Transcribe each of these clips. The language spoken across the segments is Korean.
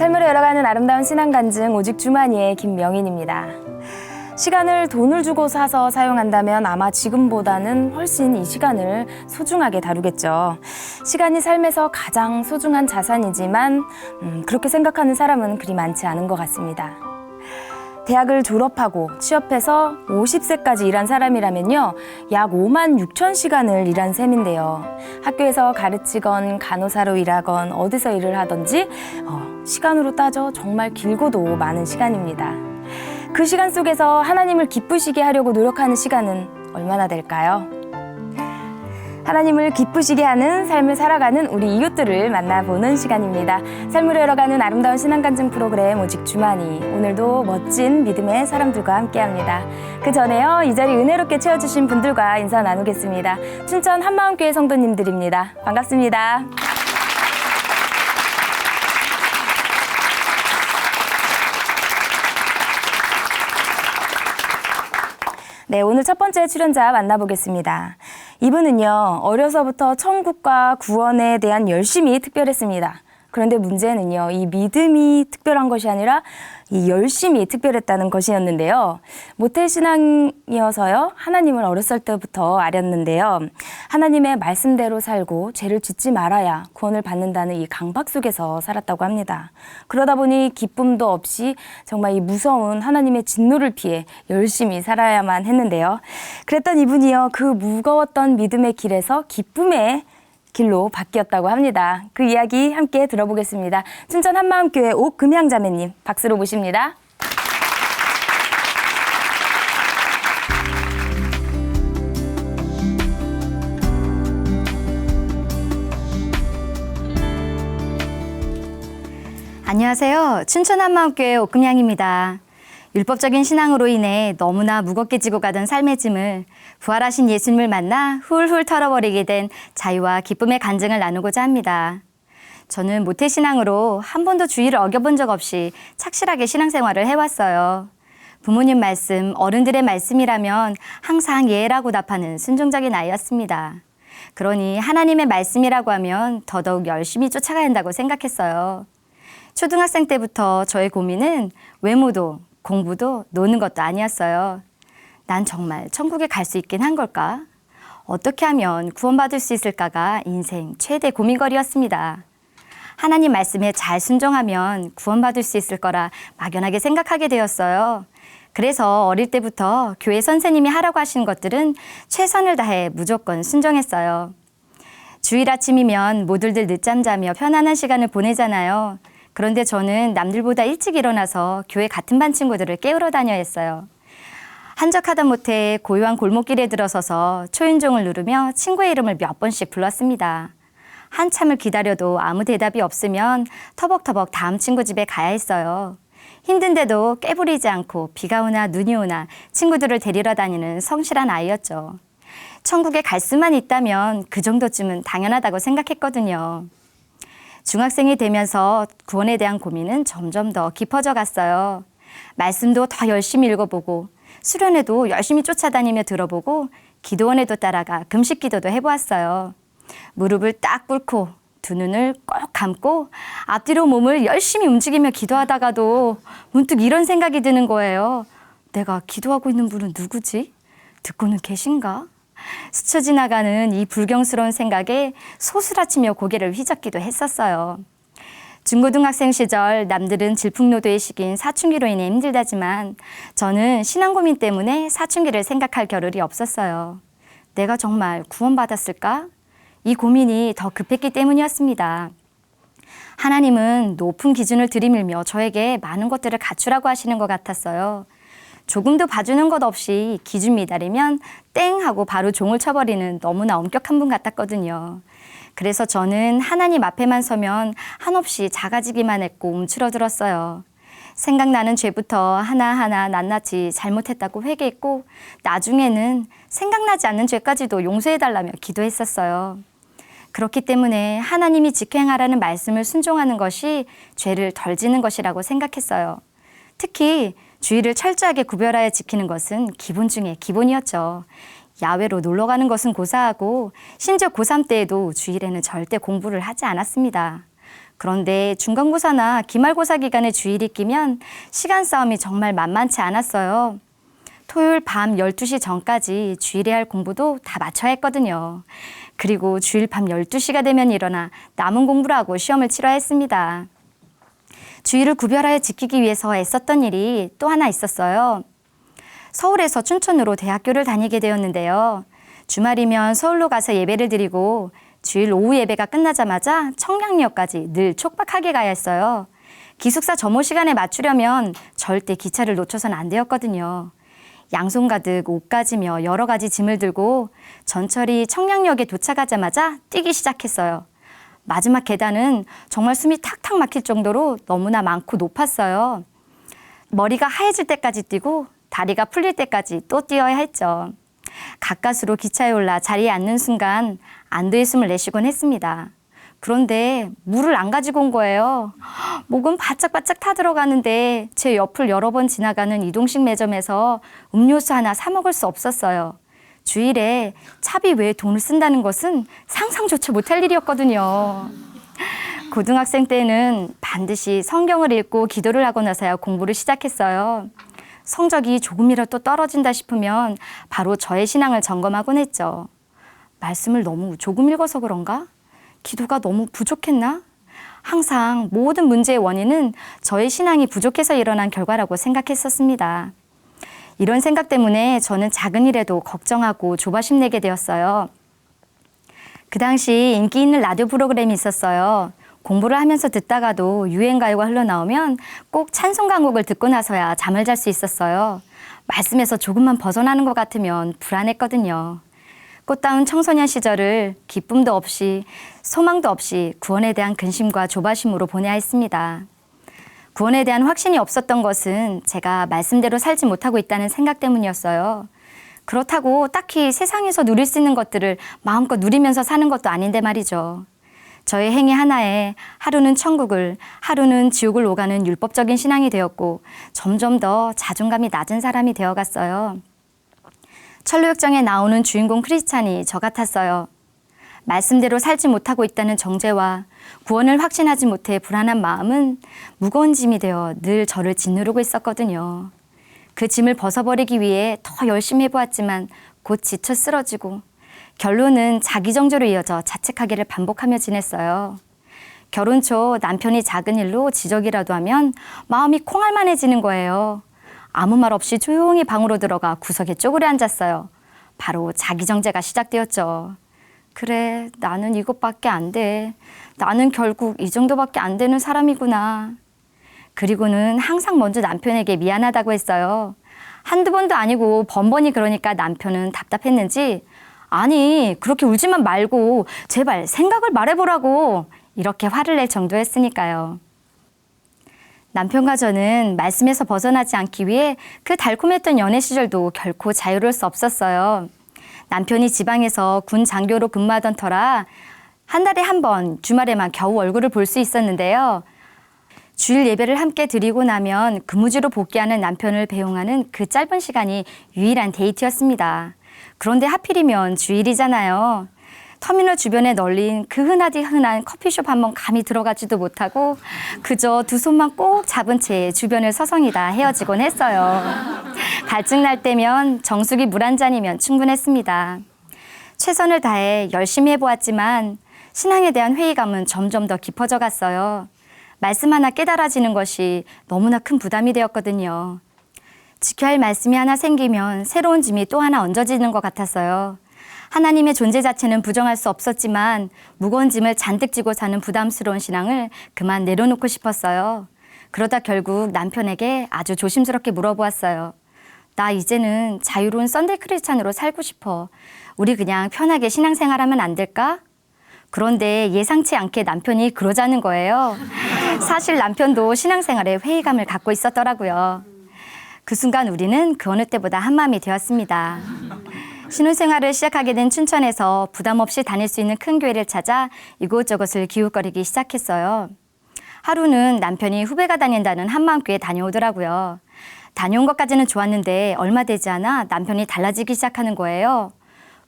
삶으로 열어가는 아름다운 신앙 간증 오직 주만이의 김명인입니다. 시간을 돈을 주고 사서 사용한다면 아마 지금보다는 훨씬 이 시간을 소중하게 다루겠죠. 시간이 삶에서 가장 소중한 자산이지만 그렇게 생각하는 사람은 그리 많지 않은 것 같습니다. 대학을 졸업하고 취업해서 50세까지 일한 사람이라면요, 약 5만 6천 시간을 일한 셈인데요. 학교에서 가르치건 간호사로 일하건 어디서 일을 하든지 시간으로 따져 정말 길고도 많은 시간입니다. 그 시간 속에서 하나님을 기쁘시게 하려고 노력하는 시간은 얼마나 될까요? 하나님을 기쁘시게 하는 삶을 살아가는 우리 이웃들을 만나보는 시간입니다. 삶으로 열어가는 아름다운 신앙간증 프로그램 오직 주만이, 오늘도 멋진 믿음의 사람들과 함께합니다. 그 전에요, 이 자리 은혜롭게 채워주신 분들과 인사 나누겠습니다. 춘천 한마음교회 성도님들입니다. 반갑습니다. 네, 오늘 첫 번째 출연자 만나보겠습니다. 이분은요, 어려서부터 천국과 구원에 대한 열심이 특별했습니다. 그런데 문제는요, 이 믿음이 특별한 것이 아니라 이 열심이 특별했다는 것이었는데요. 모태신앙이어서요, 하나님을 어렸을 때부터 알았는데요. 하나님의 말씀대로 살고 죄를 짓지 말아야 구원을 받는다는 이 강박 속에서 살았다고 합니다. 그러다 보니 기쁨도 없이 정말 이 무서운 하나님의 진노를 피해 열심히 살아야만 했는데요. 그랬던 이분이요, 그 무거웠던 믿음의 길에서 기쁨의 길로 바뀌었다고 합니다. 그 이야기 함께 들어보겠습니다. 춘천 한마음교회 옥금향자매님, 박수로 모십니다. 안녕하세요. 춘천 한마음교회 옥금향입니다. 율법적인 신앙으로 인해 너무나 무겁게 지고 가던 삶의 짐을 부활하신 예수님을 만나 훌훌 털어버리게 된 자유와 기쁨의 간증을 나누고자 합니다. 저는 모태신앙으로 한 번도 주의를 어겨본 적 없이 착실하게 신앙생활을 해왔어요. 부모님 말씀, 어른들의 말씀이라면 항상 예라고 답하는 순종적인 아이였습니다. 그러니 하나님의 말씀이라고 하면 더더욱 열심히 쫓아가야 한다고 생각했어요. 초등학생 때부터 저의 고민은 외모도 공부도 노는 것도 아니었어요. 난 정말 천국에 갈 수 있긴 한 걸까? 어떻게 하면 구원받을 수 있을까가 인생 최대 고민거리였습니다. 하나님 말씀에 잘 순종하면 구원받을 수 있을 거라 막연하게 생각하게 되었어요. 그래서 어릴 때부터 교회 선생님이 하라고 하신 것들은 최선을 다해 무조건 순종했어요. 주일 아침이면 모두들 늦잠 자며 편안한 시간을 보내잖아요. 그런데 저는 남들보다 일찍 일어나서 교회 같은 반 친구들을 깨우러 다녀야 했어요. 한적하다 못해 고요한 골목길에 들어서서 초인종을 누르며 친구의 이름을 몇 번씩 불렀습니다. 한참을 기다려도 아무 대답이 없으면 터벅터벅 다음 친구 집에 가야 했어요. 힘든데도 깨부리지 않고 비가 오나 눈이 오나 친구들을 데리러 다니는 성실한 아이였죠. 천국에 갈 수만 있다면 그 정도쯤은 당연하다고 생각했거든요. 중학생이 되면서 구원에 대한 고민은 점점 더 깊어져 갔어요. 말씀도 더 열심히 읽어보고 수련회도 열심히 쫓아다니며 들어보고 기도원에도 따라가 금식 기도도 해보았어요. 무릎을 딱 꿇고 두 눈을 꼭 감고 앞뒤로 몸을 열심히 움직이며 기도하다가도 문득 이런 생각이 드는 거예요. 내가 기도하고 있는 분은 누구지? 듣고는 계신가? 스쳐 지나가는 이 불경스러운 생각에 소스라치며 고개를 휘젓기도 했었어요. 중고등학생 시절 남들은 질풍노도의 시기인 사춘기로 인해 힘들다지만 저는 신앙 고민 때문에 사춘기를 생각할 겨를이 없었어요. 내가 정말 구원받았을까? 이 고민이 더 급했기 때문이었습니다. 하나님은 높은 기준을 들이밀며 저에게 많은 것들을 갖추라고 하시는 것 같았어요. 조금도 봐주는 것 없이 기준 미달이면 땡 하고 바로 종을 쳐버리는 너무나 엄격한 분 같았거든요. 그래서 저는 하나님 앞에만 서면 한없이 작아지기만 했고 움츠러들었어요. 생각나는 죄부터 하나하나 낱낱이 잘못했다고 회개했고 나중에는 생각나지 않는 죄까지도 용서해달라며 기도했었어요. 그렇기 때문에 하나님이 직행하라는 말씀을 순종하는 것이 죄를 덜 지는 것이라고 생각했어요. 특히 주의를 철저하게 구별하여 지키는 것은 기본 중에 기본이었죠. 야외로 놀러 가는 것은 고사하고 심지어 고3 때에도 주일에는 절대 공부를 하지 않았습니다. 그런데 중간고사나 기말고사 기간에 주일이 끼면 시간 싸움이 정말 만만치 않았어요. 토요일 밤 12시 전까지 주일에 할 공부도 다 마쳐야 했거든요. 그리고 주일 밤 12시가 되면 일어나 남은 공부를 하고 시험을 치러야 했습니다. 주일을 구별하여 지키기 위해서 애썼던 일이 또 하나 있었어요. 서울에서 춘천으로 대학교를 다니게 되었는데요. 주말이면 서울로 가서 예배를 드리고 주일 오후 예배가 끝나자마자 청량리역까지 늘 촉박하게 가야 했어요. 기숙사 점호 시간에 맞추려면 절대 기차를 놓쳐선 안 되었거든요. 양손 가득 옷 가지며 여러 가지 짐을 들고 전철이 청량역에 도착하자마자 뛰기 시작했어요. 마지막 계단은 정말 숨이 탁탁 막힐 정도로 너무나 많고 높았어요. 머리가 하얘질 때까지 뛰고 다리가 풀릴 때까지 또 뛰어야 했죠. 가까스로 기차에 올라 자리에 앉는 순간 안도의 숨을 내쉬곤 했습니다. 그런데 물을 안 가지고 온 거예요. 목은 바짝바짝 타들어가는데 제 옆을 여러 번 지나가는 이동식 매점에서 음료수 하나 사 먹을 수 없었어요. 주일에 차비 외에 돈을 쓴다는 것은 상상조차 못할 일이었거든요. 고등학생 때는 반드시 성경을 읽고 기도를 하고 나서야 공부를 시작했어요. 성적이 조금이라도 떨어진다 싶으면 바로 저의 신앙을 점검하곤 했죠. 말씀을 너무 조금 읽어서 그런가? 기도가 너무 부족했나? 항상 모든 문제의 원인은 저의 신앙이 부족해서 일어난 결과라고 생각했었습니다. 이런 생각 때문에 저는 작은 일에도 걱정하고 조바심 내게 되었어요. 그 당시 인기 있는 라디오 프로그램이 있었어요. 공부를 하면서 듣다가도 유행가요가 흘러나오면 꼭 찬송 강곡을 듣고 나서야 잠을 잘 수 있었어요. 말씀에서 조금만 벗어나는 것 같으면 불안했거든요. 꽃다운 청소년 시절을 기쁨도 없이 소망도 없이 구원에 대한 근심과 조바심으로 보내야 했습니다. 구원에 대한 확신이 없었던 것은 제가 말씀대로 살지 못하고 있다는 생각 때문이었어요. 그렇다고 딱히 세상에서 누릴 수 있는 것들을 마음껏 누리면서 사는 것도 아닌데 말이죠. 저의 행위 하나에 하루는 천국을, 하루는 지옥을 오가는 율법적인 신앙이 되었고 점점 더 자존감이 낮은 사람이 되어갔어요. 천루역정에 나오는 주인공 크리스찬이 저 같았어요. 말씀대로 살지 못하고 있다는 정죄와 구원을 확신하지 못해 불안한 마음은 무거운 짐이 되어 늘 저를 짓누르고 있었거든요. 그 짐을 벗어버리기 위해 더 열심히 해보았지만 곧 지쳐 쓰러지고 결론은 자기정죄로 이어져 자책하기를 반복하며 지냈어요. 결혼 초 남편이 작은 일로 지적이라도 하면 마음이 콩알만해지는 거예요. 아무 말 없이 조용히 방으로 들어가 구석에 쪼그려 앉았어요. 바로 자기정죄가 시작되었죠. 그래, 나는 이것밖에 안 돼. 나는 결국 이 정도밖에 안 되는 사람이구나. 그리고는 항상 먼저 남편에게 미안하다고 했어요. 한두 번도 아니고 번번이 그러니까 남편은 답답했는지 아니, 그렇게 울지만 말고 제발 생각을 말해보라고 이렇게 화를 낼 정도였으니까요. 남편과 저는 말씀에서 벗어나지 않기 위해 그 달콤했던 연애 시절도 결코 자유로울 수 없었어요. 남편이 지방에서 군 장교로 근무하던 터라 한 달에 한 번 주말에만 겨우 얼굴을 볼 수 있었는데요. 주일 예배를 함께 드리고 나면 근무지로 복귀하는 남편을 배웅하는 그 짧은 시간이 유일한 데이트였습니다. 그런데 하필이면 주일이잖아요. 터미널 주변에 널린 그 흔하디 흔한 커피숍 한번 감히 들어가지도 못하고 그저 두 손만 꼭 잡은 채 주변을 서성이다 헤어지곤 했어요. 갈증 날 때면 정수기 물 한 잔이면 충분했습니다. 최선을 다해 열심히 해보았지만 신앙에 대한 회의감은 점점 더 깊어져 갔어요. 말씀 하나 깨달아지는 것이 너무나 큰 부담이 되었거든요. 지켜야 할 말씀이 하나 생기면 새로운 짐이 또 하나 얹어지는 것 같았어요. 하나님의 존재 자체는 부정할 수 없었지만 무거운 짐을 잔뜩 지고 사는 부담스러운 신앙을 그만 내려놓고 싶었어요. 그러다 결국 남편에게 아주 조심스럽게 물어보았어요. 나 이제는 자유로운 썬데이 크리스찬으로 살고 싶어. 우리 그냥 편하게 신앙생활하면 안 될까? 그런데 예상치 않게 남편이 그러자는 거예요. 사실 남편도 신앙생활에 회의감을 갖고 있었더라고요. 그 순간 우리는 그 어느 때보다 한마음이 되었습니다. 신혼생활을 시작하게 된 춘천에서 부담 없이 다닐 수 있는 큰 교회를 찾아 이곳저곳을 기웃거리기 시작했어요. 하루는 남편이 후배가 다닌다는 한마음교회 다녀오더라고요. 다녀온 것까지는 좋았는데 얼마 되지 않아 남편이 달라지기 시작하는 거예요.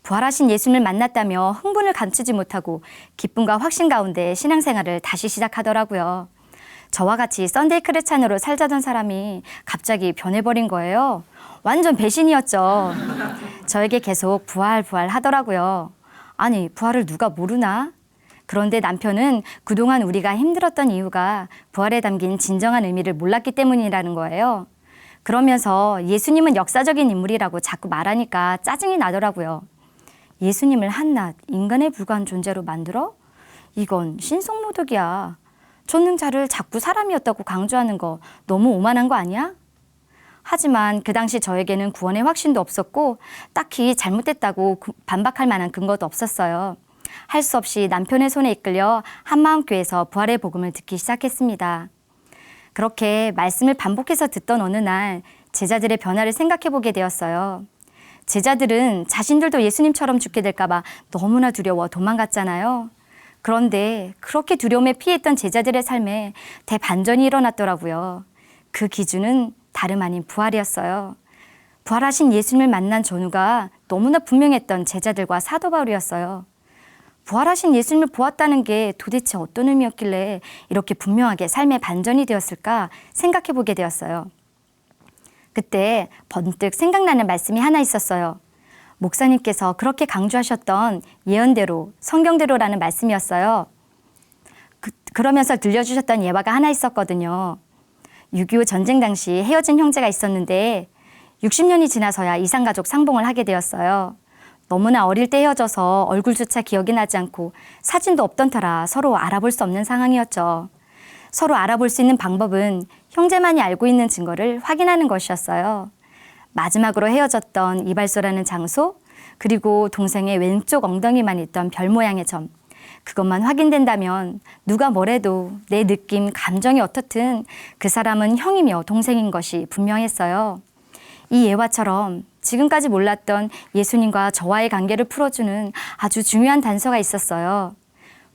부활하신 예수님을 만났다며 흥분을 감추지 못하고 기쁨과 확신 가운데 신앙생활을 다시 시작하더라고요. 저와 같이 썬데이 크리스찬으로 살자던 사람이 갑자기 변해버린 거예요. 완전 배신이었죠. 저에게 계속 부활 하더라고요. 아니, 부활을 누가 모르나? 그런데 남편은 그동안 우리가 힘들었던 이유가 부활에 담긴 진정한 의미를 몰랐기 때문이라는 거예요. 그러면서 예수님은 역사적인 인물이라고 자꾸 말하니까 짜증이 나더라고요. 예수님을 한낱 인간에 불과한 존재로 만들어? 이건 신성모독이야. 전능자를 자꾸 사람이었다고 강조하는 거 너무 오만한 거 아니야? 하지만 그 당시 저에게는 구원의 확신도 없었고 딱히 잘못됐다고 반박할 만한 근거도 없었어요. 할 수 없이 남편의 손에 이끌려 한마음교회에서 부활의 복음을 듣기 시작했습니다. 그렇게 말씀을 반복해서 듣던 어느 날 제자들의 변화를 생각해 보게 되었어요. 제자들은 자신들도 예수님처럼 죽게 될까 봐 너무나 두려워 도망갔잖아요. 그런데 그렇게 두려움에 피했던 제자들의 삶에 대반전이 일어났더라고요. 그 기준은 다름 아닌 부활이었어요. 부활하신 예수님을 만난 전후가 너무나 분명했던 제자들과 사도 바울이었어요. 부활하신 예수님을 보았다는 게 도대체 어떤 의미였길래 이렇게 분명하게 삶의 반전이 되었을까 생각해 보게 되었어요. 그때 번뜩 생각나는 말씀이 하나 있었어요. 목사님께서 그렇게 강조하셨던 예언대로, 성경대로라는 말씀이었어요. 그러면서 들려주셨던 예화가 하나 있었거든요. 6.25 전쟁 당시 헤어진 형제가 있었는데 60년이 지나서야 이산가족 상봉을 하게 되었어요. 너무나 어릴 때 헤어져서 얼굴조차 기억이 나지 않고 사진도 없던 터라 서로 알아볼 수 없는 상황이었죠. 서로 알아볼 수 있는 방법은 형제만이 알고 있는 증거를 확인하는 것이었어요. 마지막으로 헤어졌던 이발소라는 장소, 그리고 동생의 왼쪽 엉덩이만 있던 별 모양의 점. 그것만 확인된다면 누가 뭐래도 내 느낌, 감정이 어떻든 그 사람은 형이며 동생인 것이 분명했어요. 이 예화처럼 지금까지 몰랐던 예수님과 저와의 관계를 풀어주는 아주 중요한 단서가 있었어요.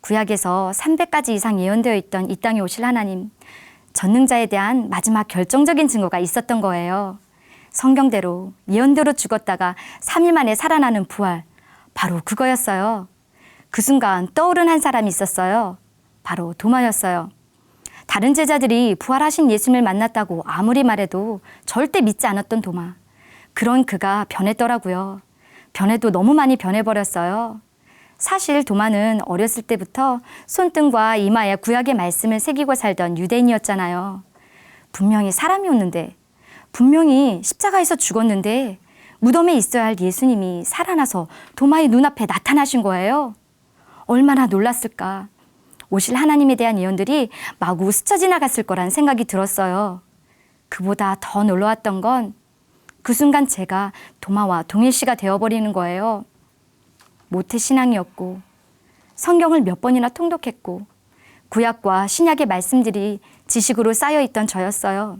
구약에서 300가지 이상 예언되어 있던 이 땅에 오실 하나님, 전능자에 대한 마지막 결정적인 증거가 있었던 거예요. 성경대로, 예언대로 죽었다가 3일 만에 살아나는 부활, 바로 그거였어요. 그 순간 떠오른 한 사람이 있었어요. 바로 도마였어요. 다른 제자들이 부활하신 예수님을 만났다고 아무리 말해도 절대 믿지 않았던 도마. 그런 그가 변했더라고요. 변해도 너무 많이 변해버렸어요. 사실 도마는 어렸을 때부터 손등과 이마에 구약의 말씀을 새기고 살던 유대인이었잖아요. 분명히 사람이었는데, 분명히 십자가에서 죽었는데 무덤에 있어야 할 예수님이 살아나서 도마의 눈앞에 나타나신 거예요. 얼마나 놀랐을까. 오실 하나님에 대한 예언들이 마구 스쳐 지나갔을 거란 생각이 들었어요. 그보다 더 놀라웠던 건 그 순간 제가 도마와 동일시가 되어버리는 거예요. 모태신앙이었고 성경을 몇 번이나 통독했고 구약과 신약의 말씀들이 지식으로 쌓여있던 저였어요.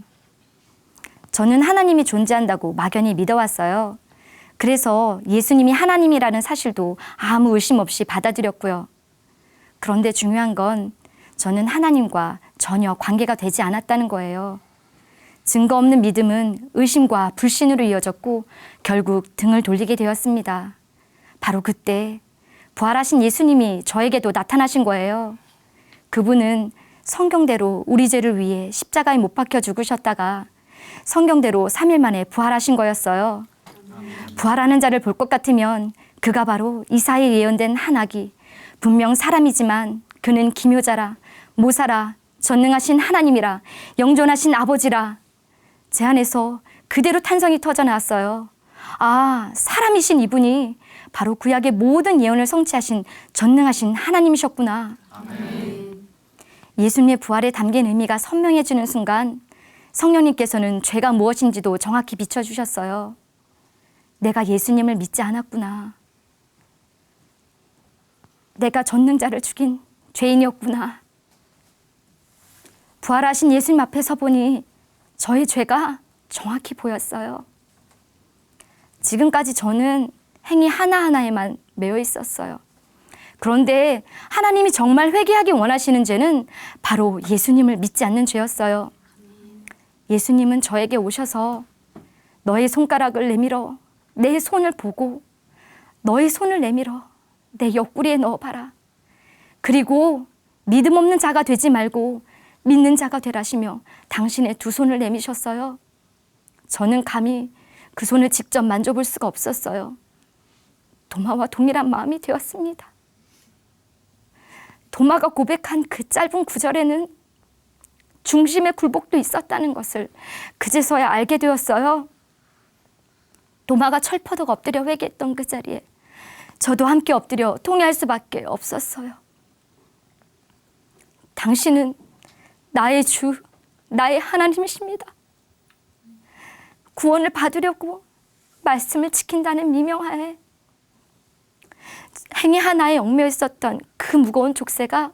저는 하나님이 존재한다고 막연히 믿어왔어요. 그래서 예수님이 하나님이라는 사실도 아무 의심 없이 받아들였고요. 그런데 중요한 건 저는 하나님과 전혀 관계가 되지 않았다는 거예요. 증거 없는 믿음은 의심과 불신으로 이어졌고 결국 등을 돌리게 되었습니다. 바로 그때 부활하신 예수님이 저에게도 나타나신 거예요. 그분은 성경대로 우리 죄를 위해 십자가에 못 박혀 죽으셨다가 성경대로 3일 만에 부활하신 거였어요. 부활하는 자를 볼 것 같으면 그가 바로 이사야에 예언된 한 아기, 분명 사람이지만 그는 기묘자라, 모사라, 전능하신 하나님이라, 영존하신 아버지라. 제 안에서 그대로 탄성이 터져 나왔어요. 아, 사람이신 이분이 바로 구약의 모든 예언을 성취하신 전능하신 하나님이셨구나. 아멘. 예수님의 부활에 담긴 의미가 선명해지는 순간 성령님께서는 죄가 무엇인지도 정확히 비춰주셨어요. 내가 예수님을 믿지 않았구나. 내가 전능자를 죽인 죄인이었구나. 부활하신 예수님 앞에 서보니 저의 죄가 정확히 보였어요. 지금까지 저는 행위 하나하나에만 매여 있었어요. 그런데 하나님이 정말 회개하기 원하시는 죄는 바로 예수님을 믿지 않는 죄였어요. 예수님은 저에게 오셔서 너의 손가락을 내밀어 내 손을 보고 너의 손을 내밀어 내 옆구리에 넣어봐라. 그리고 믿음 없는 자가 되지 말고 믿는 자가 되라시며 당신의 두 손을 내미셨어요. 저는 감히 그 손을 직접 만져볼 수가 없었어요. 도마와 동일한 마음이 되었습니다. 도마가 고백한 그 짧은 구절에는 중심의 굴복도 있었다는 것을 그제서야 알게 되었어요. 도마가 철퍼덕 엎드려 회개했던 그 자리에 저도 함께 엎드려 통회할 수밖에 없었어요. 당신은 나의 주, 나의 하나님이십니다. 구원을 받으려고 말씀을 지킨다는 미명하에 행위 하나에 얽매여 있었던 그 무거운 족쇄가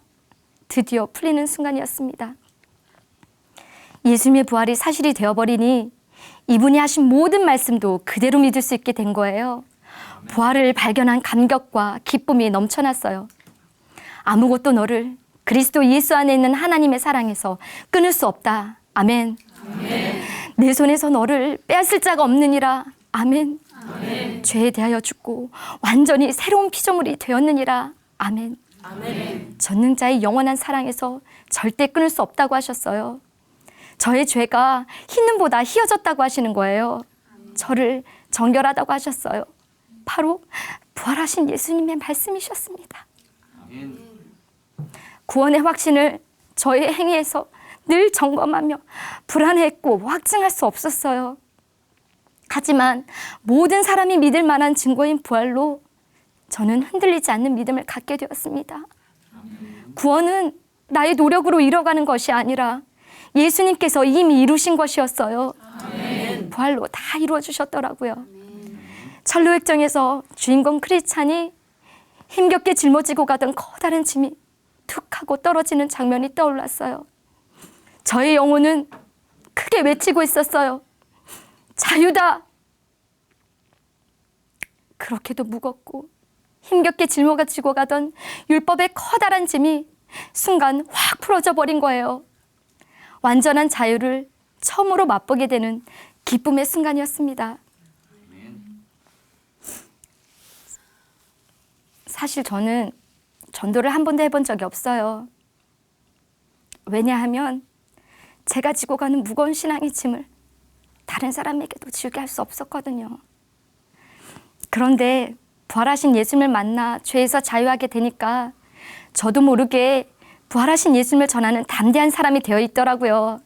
드디어 풀리는 순간이었습니다. 예수님의 부활이 사실이 되어버리니 이분이 하신 모든 말씀도 그대로 믿을 수 있게 된 거예요. 부활을 발견한 감격과 기쁨이 넘쳐났어요. 아무것도 너를 그리스도 예수 안에 있는 하나님의 사랑에서 끊을 수 없다. 아멘. 아멘. 내 손에서 너를 빼앗을 자가 없느니라. 아멘. 아멘. 죄에 대하여 죽고 완전히 새로운 피조물이 되었느니라. 아멘. 아멘. 전능자의 영원한 사랑에서 절대 끊을 수 없다고 하셨어요. 저의 죄가 흰눈보다 희어졌다고 하시는 거예요. 저를 정결하다고 하셨어요. 바로 부활하신 예수님의 말씀이셨습니다. 아멘. 구원의 확신을 저의 행위에서 늘 점검하며 불안해했고 확증할 수 없었어요. 하지만 모든 사람이 믿을 만한 증거인 부활로 저는 흔들리지 않는 믿음을 갖게 되었습니다. 구원은 나의 노력으로 이뤄가는 것이 아니라 예수님께서 이미 이루신 것이었어요. 부활로 다 이루어 주셨더라고요. 철로역정에서 주인공 크리스찬이 힘겹게 짊어지고 가던 커다란 짐이 툭 하고 떨어지는 장면이 떠올랐어요. 저의 영혼은 크게 외치고 있었어요. 자유다! 그렇게도 무겁고 힘겹게 짊어지고 가던 율법의 커다란 짐이 순간 확 풀어져 버린 거예요. 완전한 자유를 처음으로 맛보게 되는 기쁨의 순간이었습니다. 사실 저는 전도를 한 번도 해본 적이 없어요. 왜냐하면 제가 지고 가는 무거운 신앙의 짐을 다른 사람에게도 지우게 할 수 없었거든요. 그런데 부활하신 예수님을 만나 죄에서 자유하게 되니까 저도 모르게 부활하신 예수님을 전하는 담대한 사람이 되어 있더라고요.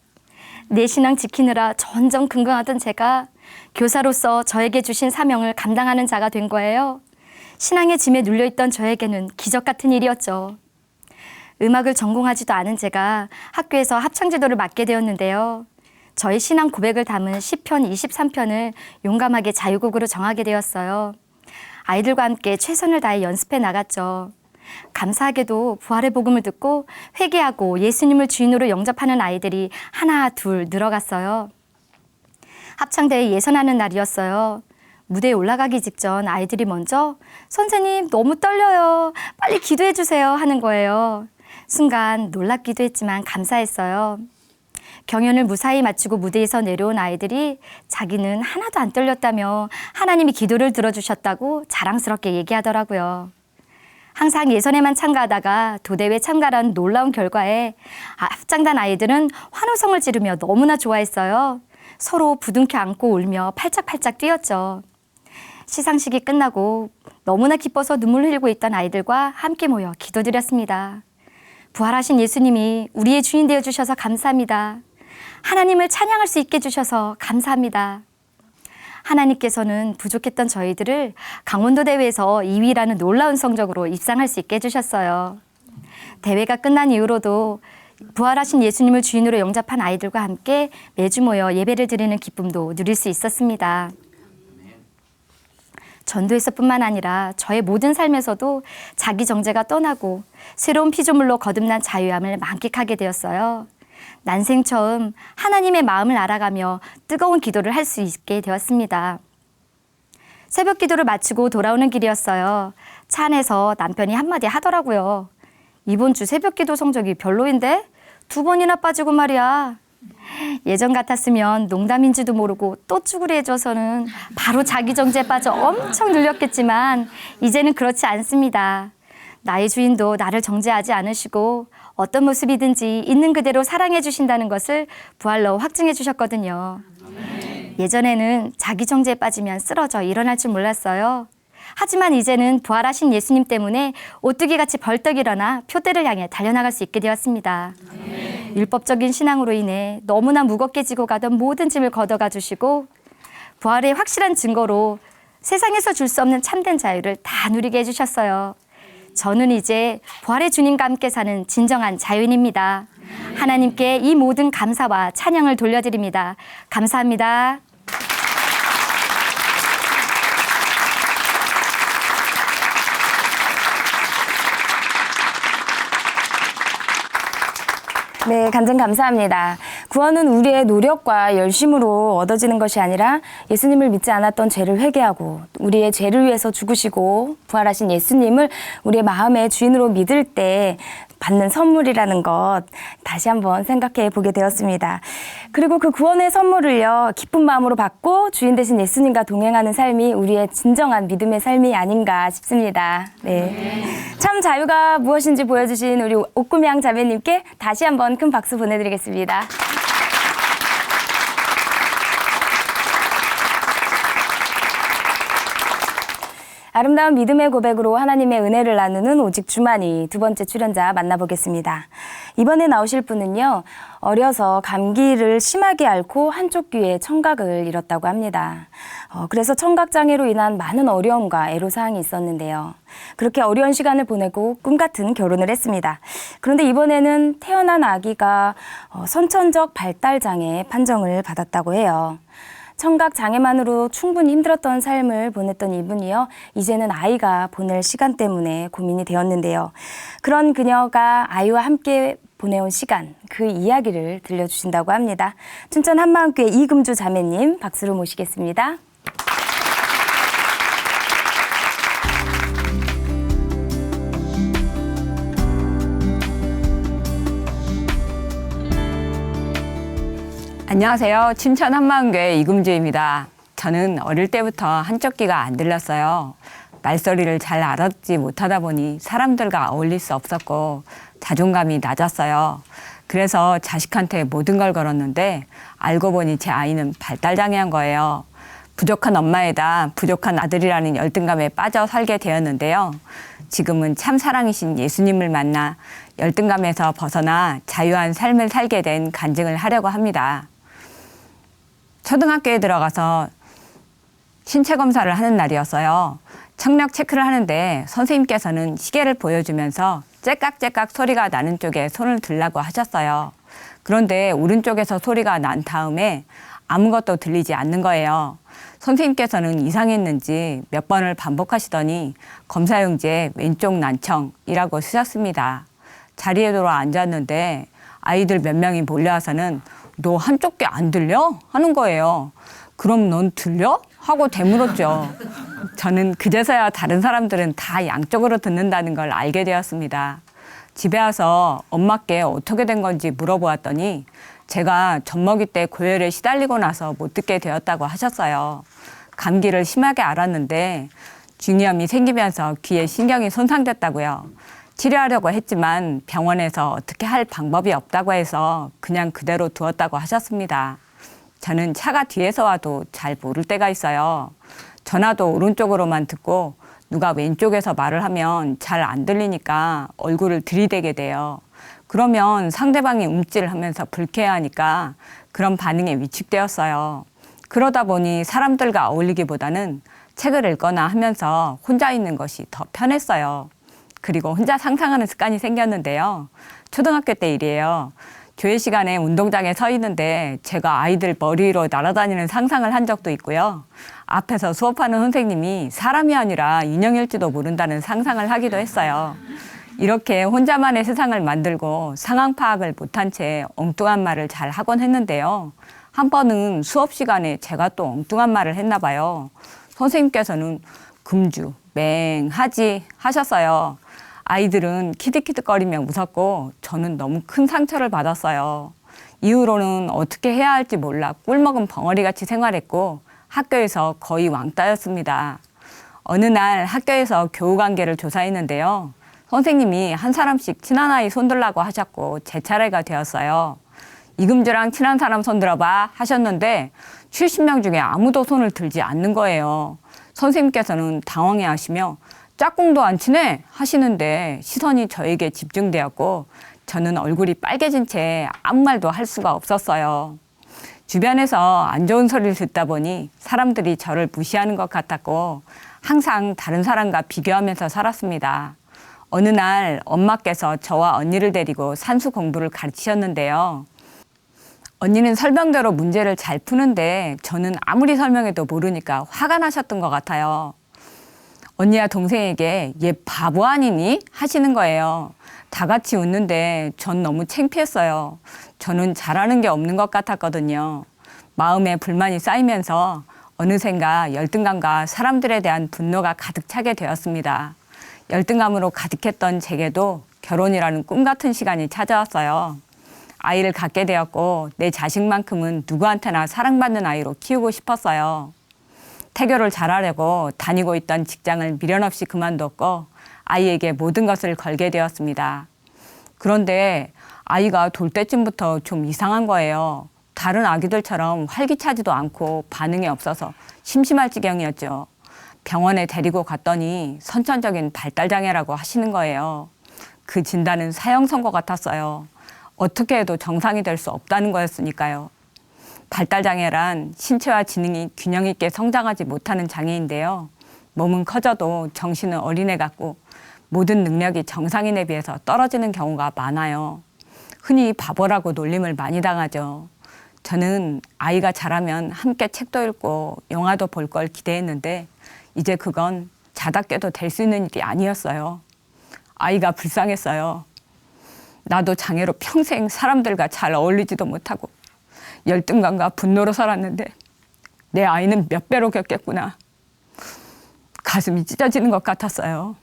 내 신앙 지키느라 전전긍긍하던 제가 교사로서 저에게 주신 사명을 감당하는 자가 된 거예요. 신앙의 짐에 눌려있던 저에게는 기적 같은 일이었죠. 음악을 전공하지도 않은 제가 학교에서 합창지도를 맡게 되었는데요. 저의 신앙 고백을 담은 시편 23편을 용감하게 자유곡으로 정하게 되었어요. 아이들과 함께 최선을 다해 연습해 나갔죠. 감사하게도 부활의 복음을 듣고 회개하고 예수님을 주인으로 영접하는 아이들이 하나 둘 늘어갔어요. 합창대회 예선하는 날이었어요. 무대에 올라가기 직전 아이들이 먼저 선생님 너무 떨려요. 빨리 기도해 주세요 하는 거예요. 순간 놀랍기도 했지만 감사했어요. 경연을 무사히 마치고 무대에서 내려온 아이들이 자기는 하나도 안 떨렸다며 하나님이 기도를 들어주셨다고 자랑스럽게 얘기하더라고요. 항상 예선에만 참가하다가 도대회 참가란 놀라운 결과에 합창단 아이들은 환호성을 지르며 너무나 좋아했어요. 서로 부둥켜 안고 울며 팔짝팔짝 뛰었죠. 시상식이 끝나고 너무나 기뻐서 눈물 흘리고 있던 아이들과 함께 모여 기도드렸습니다. 부활하신 예수님이 우리의 주인 되어주셔서 감사합니다. 하나님을 찬양할 수 있게 해주셔서 감사합니다. 하나님께서는 부족했던 저희들을 강원도 대회에서 2위라는 놀라운 성적으로 입상할 수 있게 해주셨어요. 대회가 끝난 이후로도 부활하신 예수님을 주인으로 영접한 아이들과 함께 매주 모여 예배를 드리는 기쁨도 누릴 수 있었습니다. 전도에서뿐만 아니라 저의 모든 삶에서도 자기 정죄가 떠나고 새로운 피조물로 거듭난 자유함을 만끽하게 되었어요. 난생 처음 하나님의 마음을 알아가며 뜨거운 기도를 할 수 있게 되었습니다. 새벽 기도를 마치고 돌아오는 길이었어요. 차 안에서 남편이 한마디 하더라고요. 이번 주 새벽 기도 성적이 별로인데 2번이나 빠지고 말이야. 예전 같았으면 농담인지도 모르고 또 쭈구리 해줘서는 바로 자기 정지에 빠져 엄청 눌렸겠지만 이제는 그렇지 않습니다. 나의 주인도 나를 정죄하지 않으시고 어떤 모습이든지 있는 그대로 사랑해 주신다는 것을 부활로 확증해 주셨거든요. 예전에는 자기 정죄에 빠지면 쓰러져 일어날 줄 몰랐어요. 하지만 이제는 부활하신 예수님 때문에 오뚜기같이 벌떡 일어나 표대를 향해 달려나갈 수 있게 되었습니다. 율법적인 신앙으로 인해 너무나 무겁게 지고 가던 모든 짐을 걷어가 주시고 부활의 확실한 증거로 세상에서 줄 수 없는 참된 자유를 다 누리게 해주셨어요. 저는 이제 부활의 주님과 함께 사는 진정한 자유인입니다. 하나님께 이 모든 감사와 찬양을 돌려드립니다. 감사합니다. 네, 간증 감사합니다. 구원은 우리의 노력과 열심으로 얻어지는 것이 아니라 예수님을 믿지 않았던 죄를 회개하고 우리의 죄를 위해서 죽으시고 부활하신 예수님을 우리의 마음의 주인으로 믿을 때 받는 선물이라는 것 다시 한번 생각해 보게 되었습니다. 그리고 그 구원의 선물을요, 기쁜 마음으로 받고 주인 되신 예수님과 동행하는 삶이 우리의 진정한 믿음의 삶이 아닌가 싶습니다. 네. 참 자유가 무엇인지 보여주신 우리 옥금양 자매님께 다시 한번 큰 박수 보내드리겠습니다. 아름다운 믿음의 고백으로 하나님의 은혜를 나누는 오직 주만이 두 번째 출연자 만나보겠습니다. 이번에 나오실 분은요, 어려서 감기를 심하게 앓고 한쪽 귀에 청각을 잃었다고 합니다. 그래서 청각장애로 인한 많은 어려움과 애로사항이 있었는데요. 그렇게 어려운 시간을 보내고 꿈같은 결혼을 했습니다. 그런데 이번에는 태어난 아기가 선천적 발달장애 판정을 받았다고 해요. 청각 장애만으로 충분히 힘들었던 삶을 보냈던 이분이요, 이제는 아이가 보낼 시간 때문에 고민이 되었는데요. 그런 그녀가 아이와 함께 보내온 시간, 그 이야기를 들려주신다고 합니다. 춘천 한마음교회 이금주 자매님 박수로 모시겠습니다. 안녕하세요. 춘천 한마음교회 이금주입니다. 저는 어릴 때부터 한쪽 귀가 안 들렸어요. 말소리를 잘 알아듣지 못하다 보니 사람들과 어울릴 수 없었고 자존감이 낮았어요. 그래서 자식한테 모든 걸 걸었는데 알고 보니 제 아이는 발달장애한 거예요. 부족한 엄마에다 부족한 아들이라는 열등감에 빠져 살게 되었는데요. 지금은 참 사랑이신 예수님을 만나 열등감에서 벗어나 자유한 삶을 살게 된 간증을 하려고 합니다. 초등학교에 들어가서 신체 검사를 하는 날이었어요. 청력 체크를 하는데 선생님께서는 시계를 보여주면서 째깍째깍 소리가 나는 쪽에 손을 들라고 하셨어요. 그런데 오른쪽에서 소리가 난 다음에 아무것도 들리지 않는 거예요. 선생님께서는 이상했는지 몇 번을 반복하시더니 검사용지에 왼쪽 난청이라고 쓰셨습니다. 자리에 돌아 앉았는데 아이들 몇 명이 몰려와서는 너 한쪽 귀 안 들려? 하는 거예요. 그럼 넌 들려? 하고 되물었죠. 저는 그제서야 다른 사람들은 다 양쪽으로 듣는다는 걸 알게 되었습니다. 집에 와서 엄마께 어떻게 된 건지 물어보았더니 제가 젖먹이 때 고열에 시달리고 나서 못 듣게 되었다고 하셨어요. 감기를 심하게 앓았는데 중이염이 생기면서 귀에 신경이 손상됐다고요. 치료하려고 했지만 병원에서 어떻게 할 방법이 없다고 해서 그냥 그대로 두었다고 하셨습니다. 저는 차가 뒤에서 와도 잘 모를 때가 있어요. 전화도 오른쪽으로만 듣고 누가 왼쪽에서 말을 하면 잘 안 들리니까 얼굴을 들이대게 돼요. 그러면 상대방이 움찔하면서 불쾌해하니까 그런 반응에 위축되었어요. 그러다 보니 사람들과 어울리기보다는 책을 읽거나 하면서 혼자 있는 것이 더 편했어요. 그리고 혼자 상상하는 습관이 생겼는데요. 초등학교 때 일이에요. 교회 시간에 운동장에 서 있는데 제가 아이들 머리 위로 날아다니는 상상을 한 적도 있고요. 앞에서 수업하는 선생님이 사람이 아니라 인형일지도 모른다는 상상을 하기도 했어요. 이렇게 혼자만의 세상을 만들고 상황 파악을 못한 채 엉뚱한 말을 잘 하곤 했는데요. 한 번은 수업 시간에 제가 또 엉뚱한 말을 했나 봐요. 선생님께서는 금주, 맹하지 하셨어요. 아이들은 키득키득거리며 웃었고 저는 너무 큰 상처를 받았어요. 이후로는 어떻게 해야 할지 몰라 꿀먹은 벙어리같이 생활했고 학교에서 거의 왕따였습니다. 어느 날 학교에서 교우관계를 조사했는데요. 선생님이 한 사람씩 친한 아이 손들라고 하셨고 제 차례가 되었어요. 이금주랑 친한 사람 손들어봐 하셨는데 70명 중에 아무도 손을 들지 않는 거예요. 선생님께서는 당황해 하시며 짝꿍도 안 친해 하시는데 시선이 저에게 집중되었고 저는 얼굴이 빨개진 채 아무 말도 할 수가 없었어요. 주변에서 안 좋은 소리를 듣다 보니 사람들이 저를 무시하는 것 같았고 항상 다른 사람과 비교하면서 살았습니다. 어느 날 엄마께서 저와 언니를 데리고 산수 공부를 가르치셨는데요. 언니는 설명대로 문제를 잘 푸는데 저는 아무리 설명해도 모르니까 화가 나셨던 것 같아요. 언니와 동생에게 얘 바보 아니니? 하시는 거예요. 다 같이 웃는데 전 너무 창피했어요. 저는 잘하는 게 없는 것 같았거든요. 마음에 불만이 쌓이면서 어느샌가 열등감과 사람들에 대한 분노가 가득 차게 되었습니다. 열등감으로 가득했던 제게도 결혼이라는 꿈 같은 시간이 찾아왔어요. 아이를 갖게 되었고 내 자식만큼은 누구한테나 사랑받는 아이로 키우고 싶었어요. 태교를 잘하려고 다니고 있던 직장을 미련 없이 그만뒀고 아이에게 모든 것을 걸게 되었습니다. 그런데 아이가 돌 때쯤부터 좀 이상한 거예요. 다른 아기들처럼 활기차지도 않고 반응이 없어서 심심할 지경이었죠. 병원에 데리고 갔더니 선천적인 발달장애라고 하시는 거예요. 그 진단은 사형 선고 같았어요. 어떻게 해도 정상이 될 수 없다는 거였으니까요. 발달장애란 신체와 지능이 균형 있게 성장하지 못하는 장애인데요. 몸은 커져도 정신은 어린애 같고 모든 능력이 정상인에 비해서 떨어지는 경우가 많아요. 흔히 바보라고 놀림을 많이 당하죠. 저는 아이가 자라면 함께 책도 읽고 영화도 볼 걸 기대했는데 이제 그건 자다 깨도 될 수 있는 일이 아니었어요. 아이가 불쌍했어요. 나도 장애로 평생 사람들과 잘 어울리지도 못하고 열등감과 분노로 살았는데 내 아이는 몇 배로 겪겠구나. 가슴이 찢어지는 것 같았어요.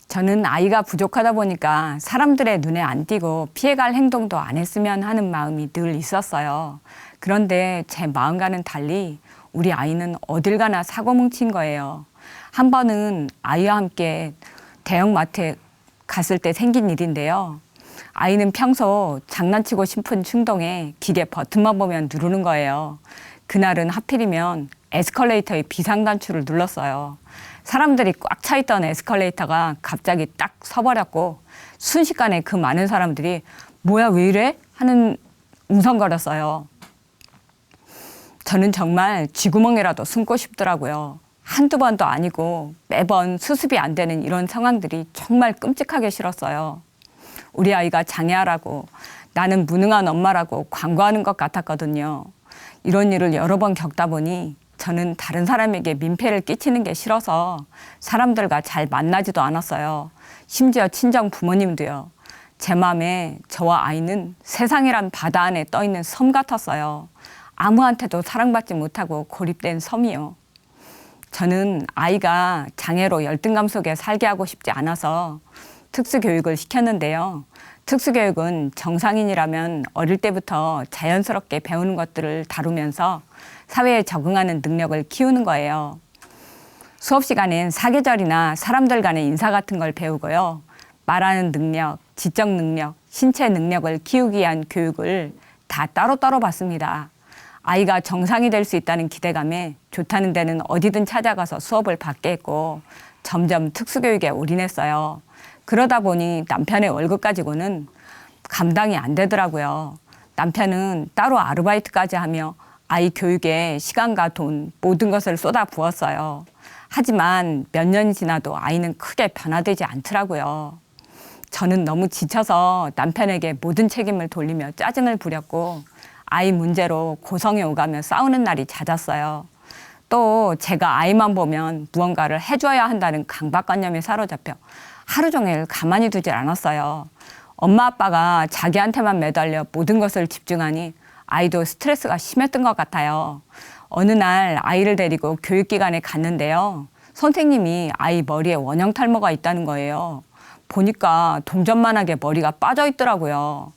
저는 아이가 부족하다 보니까 사람들의 눈에 안 띄고 피해갈 행동도 안 했으면 하는 마음이 늘 있었어요. 그런데 제 마음과는 달리 우리 아이는 어딜 가나 사고 뭉친 거예요. 한 번은 아이와 함께 대형마트에 갔을 때 생긴 일인데요. 아이는 평소 장난치고 싶은 충동에 기계 버튼만 보면 누르는 거예요. 그날은 하필이면 에스컬레이터의 비상단추를 눌렀어요. 사람들이 꽉 차 있던 에스컬레이터가 갑자기 딱 서버렸고 순식간에 그 많은 사람들이 뭐야 왜 이래? 하는 웅성거렸어요. 저는 정말 쥐구멍이라도 숨고 싶더라고요. 한두 번도 아니고 매번 수습이 안 되는 이런 상황들이 정말 끔찍하게 싫었어요. 우리 아이가 장애아라고 나는 무능한 엄마라고 광고하는 것 같았거든요. 이런 일을 여러 번 겪다 보니 저는 다른 사람에게 민폐를 끼치는 게 싫어서 사람들과 잘 만나지도 않았어요. 심지어 친정 부모님도요. 제 마음에 저와 아이는 세상이란 바다 안에 떠있는 섬 같았어요. 아무한테도 사랑받지 못하고 고립된 섬이요. 저는 아이가 장애로 열등감 속에 살게 하고 싶지 않아서 특수교육을 시켰는데요. 특수교육은 정상인이라면 어릴 때부터 자연스럽게 배우는 것들을 다루면서 사회에 적응하는 능력을 키우는 거예요. 수업 시간엔 사계절이나 사람들 간의 인사 같은 걸 배우고요. 말하는 능력, 지적 능력, 신체 능력을 키우기 위한 교육을 다 따로따로 받습니다. 아이가 정상이 될 수 있다는 기대감에 좋다는 데는 어디든 찾아가서 수업을 받게 했고 점점 특수교육에 올인했어요. 그러다 보니 남편의 월급 가지고는 감당이 안 되더라고요. 남편은 따로 아르바이트까지 하며 아이 교육에 시간과 돈, 모든 것을 쏟아 부었어요. 하지만 몇 년이 지나도 아이는 크게 변화되지 않더라고요. 저는 너무 지쳐서 남편에게 모든 책임을 돌리며 짜증을 부렸고 아이 문제로 고성에 오가며 싸우는 날이 잦았어요. 또 제가 아이만 보면 무언가를 해줘야 한다는 강박관념에 사로잡혀 하루 종일 가만히 두질 않았어요. 엄마 아빠가 자기한테만 매달려 모든 것을 집중하니 아이도 스트레스가 심했던 것 같아요. 어느 날 아이를 데리고 교육기관에 갔는데요. 선생님이 아이 머리에 원형 탈모가 있다는 거예요. 보니까 동전만하게 머리가 빠져 있더라고요.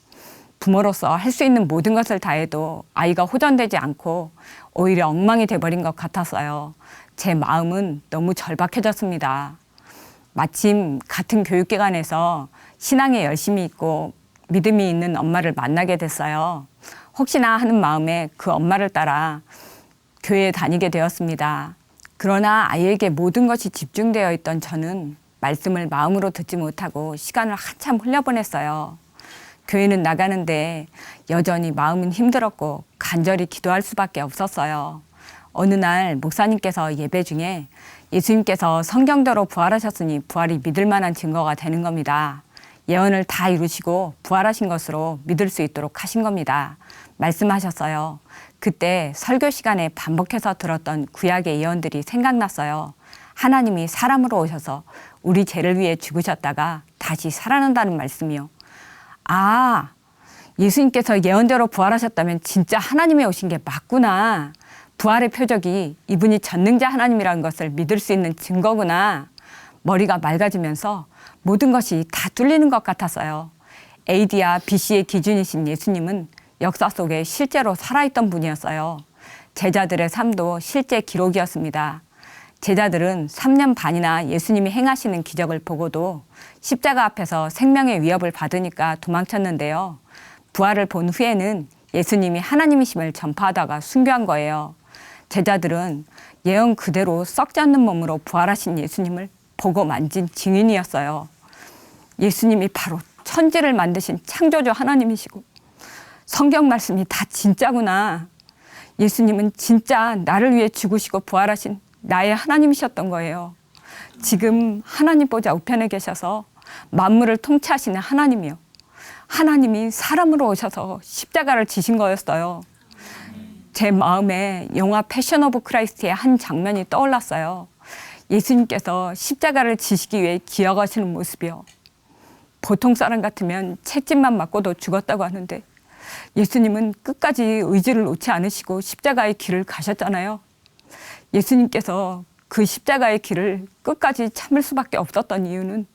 부모로서 할 수 있는 모든 것을 다해도 아이가 호전되지 않고 오히려 엉망이 돼버린 것 같았어요. 제 마음은 너무 절박해졌습니다. 마침 같은 교육기관에서 신앙에 열심히 있고 믿음이 있는 엄마를 만나게 됐어요. 혹시나 하는 마음에 그 엄마를 따라 교회에 다니게 되었습니다. 그러나 아이에게 모든 것이 집중되어 있던 저는 말씀을 마음으로 듣지 못하고 시간을 한참 흘려보냈어요. 교회는 나가는데 여전히 마음은 힘들었고 간절히 기도할 수밖에 없었어요. 어느 날 목사님께서 예배 중에 예수님께서 성경대로 부활하셨으니 부활이 믿을 만한 증거가 되는 겁니다. 예언을 다 이루시고 부활하신 것으로 믿을 수 있도록 하신 겁니다. 말씀하셨어요. 그때 설교 시간에 반복해서 들었던 구약의 예언들이 생각났어요. 하나님이 사람으로 오셔서 우리 죄를 위해 죽으셨다가 다시 살아난다는 말씀이요. 아, 예수님께서 예언대로 부활하셨다면 진짜 하나님이 오신 게 맞구나. 부활의 표적이 이분이 전능자 하나님이라는 것을 믿을 수 있는 증거구나. 머리가 맑아지면서 모든 것이 다 뚫리는 것 같았어요. AD와 BC의 기준이신 예수님은 역사 속에 실제로 살아있던 분이었어요. 제자들의 삶도 실제 기록이었습니다. 제자들은 3년 반이나 예수님이 행하시는 기적을 보고도 십자가 앞에서 생명의 위협을 받으니까 도망쳤는데요. 부활을 본 후에는 예수님이 하나님이심을 전파하다가 순교한 거예요. 제자들은 예언 그대로 썩지 않는 몸으로 부활하신 예수님을 보고 만진 증인이었어요. 예수님이 바로 천지를 만드신 창조주 하나님이시고 성경 말씀이 다 진짜구나. 예수님은 진짜 나를 위해 죽으시고 부활하신 나의 하나님이셨던 거예요. 지금 하나님 보좌 우편에 계셔서 만물을 통치하시는 하나님이요. 하나님이 사람으로 오셔서 십자가를 지신 거였어요. 제 마음에 영화 패션 오브 크라이스트의 한 장면이 떠올랐어요. 예수님께서 십자가를 지시기 위해 기어가시는 모습이요. 보통 사람 같으면 채찍만 맞고도 죽었다고 하는데 예수님은 끝까지 의지를 놓지 않으시고 십자가의 길을 가셨잖아요. 예수님께서 그 십자가의 길을 끝까지 참을 수밖에 없었던 이유는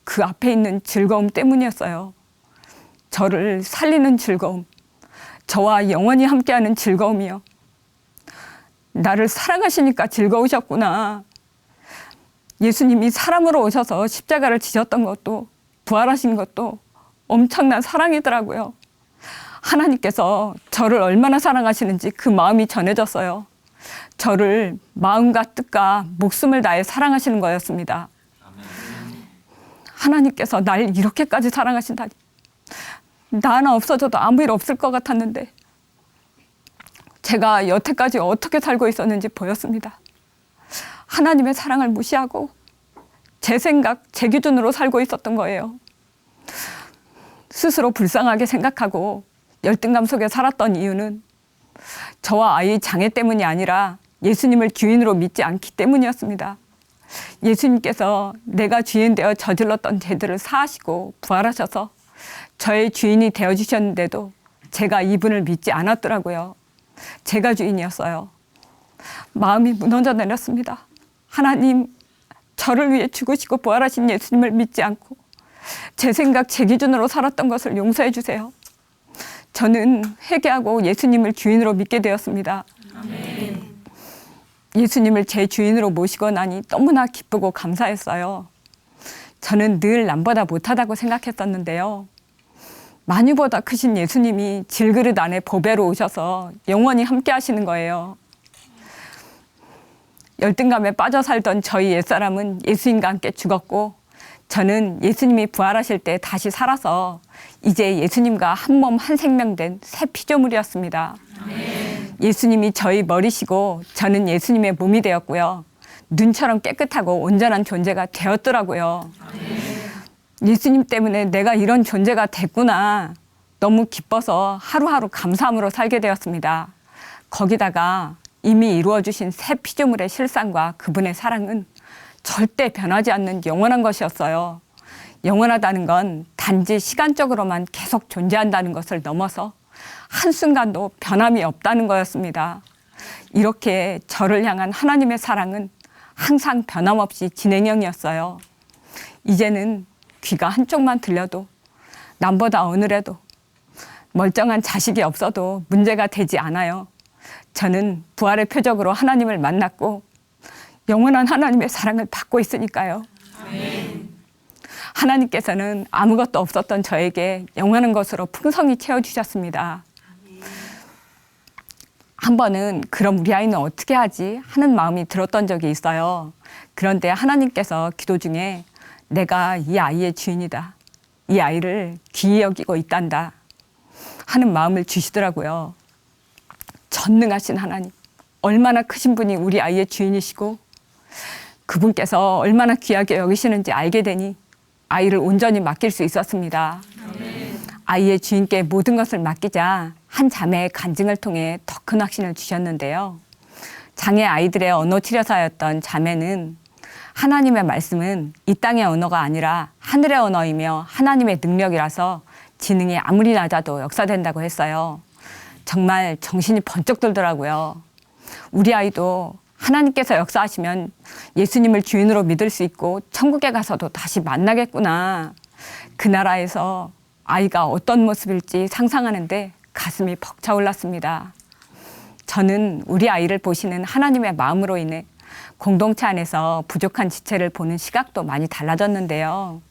그 앞에 있는 즐거움 때문이었어요. 저를 살리는 즐거움, 저와 영원히 함께하는 즐거움이요. 나를 사랑하시니까 즐거우셨구나. 예수님이 사람으로 오셔서 십자가를 지셨던 것도 부활하신 것도 엄청난 사랑이더라고요. 하나님께서 저를 얼마나 사랑하시는지 그 마음이 전해졌어요. 저를 마음과 뜻과 목숨을 다해 사랑하시는 거였습니다. 하나님께서 날 이렇게까지 사랑하신다니. 나 하나 없어져도 아무 일 없을 것 같았는데 제가 여태까지 어떻게 살고 있었는지 보였습니다. 하나님의 사랑을 무시하고 제 생각, 제 기준으로 살고 있었던 거예요. 스스로 불쌍하게 생각하고 열등감 속에 살았던 이유는 저와 아이 장애 때문이 아니라 예수님을 주인으로 믿지 않기 때문이었습니다. 예수님께서 내가 주인 되어 저질렀던 죄들을 사하시고 부활하셔서 저의 주인이 되어주셨는데도 제가 이분을 믿지 않았더라고요. 제가 주인이었어요. 마음이 무너져 내렸습니다. 하나님, 저를 위해 죽으시고 부활하신 예수님을 믿지 않고 제 생각, 제 기준으로 살았던 것을 용서해 주세요. 저는 회개하고 예수님을 주인으로 믿게 되었습니다. 아멘. 예수님을 제 주인으로 모시고 나니 너무나 기쁘고 감사했어요. 저는 늘 남보다 못하다고 생각했었는데요. 만유보다 크신 예수님이 질그릇 안에 보배로 오셔서 영원히 함께 하시는 거예요. 열등감에 빠져 살던 저희 옛사람은 예수님과 함께 죽었고 저는 예수님이 부활하실 때 다시 살아서 이제 예수님과 한 몸 한 생명 된 새 피조물이었습니다. 아멘. 예수님이 저희 머리시고 저는 예수님의 몸이 되었고요. 눈처럼 깨끗하고 온전한 존재가 되었더라고요. 아멘. 예수님 때문에 내가 이런 존재가 됐구나. 너무 기뻐서 하루하루 감사함으로 살게 되었습니다. 거기다가 이미 이루어주신 새 피조물의 실상과 그분의 사랑은 절대 변하지 않는 영원한 것이었어요. 영원하다는 건 단지 시간적으로만 계속 존재한다는 것을 넘어서 한순간도 변함이 없다는 거였습니다. 이렇게 저를 향한 하나님의 사랑은 항상 변함없이 진행형이었어요. 이제는 귀가 한쪽만 들려도 남보다 어느래도 멀쩡한 자식이 없어도 문제가 되지 않아요. 저는 부활의 표적으로 하나님을 만났고 영원한 하나님의 사랑을 받고 있으니까요. 하나님께서는 아무것도 없었던 저에게 영원한 것으로 풍성히 채워주셨습니다. 한 번은 그럼 우리 아이는 어떻게 하지? 하는 마음이 들었던 적이 있어요. 그런데 하나님께서 기도 중에 내가 이 아이의 주인이다. 이 아이를 귀히 여기고 있단다. 하는 마음을 주시더라고요. 전능하신 하나님, 얼마나 크신 분이 우리 아이의 주인이시고 그분께서 얼마나 귀하게 여기시는지 알게 되니 아이를 온전히 맡길 수 있었습니다. 아이의 주인께 모든 것을 맡기자 한 자매의 간증을 통해 더 큰 확신을 주셨는데요. 장애 아이들의 언어 치료사였던 자매는 하나님의 말씀은 이 땅의 언어가 아니라 하늘의 언어이며 하나님의 능력이라서 지능이 아무리 낮아도 역사된다고 했어요. 정말 정신이 번쩍 들더라고요. 우리 아이도 하나님께서 역사하시면 예수님을 주인으로 믿을 수 있고 천국에 가서도 다시 만나겠구나. 그 나라에서 아이가 어떤 모습일지 상상하는데 가슴이 벅차올랐습니다. 저는 우리 아이를 보시는 하나님의 마음으로 인해 공동체 안에서 부족한 지체를 보는 시각도 많이 달라졌는데요.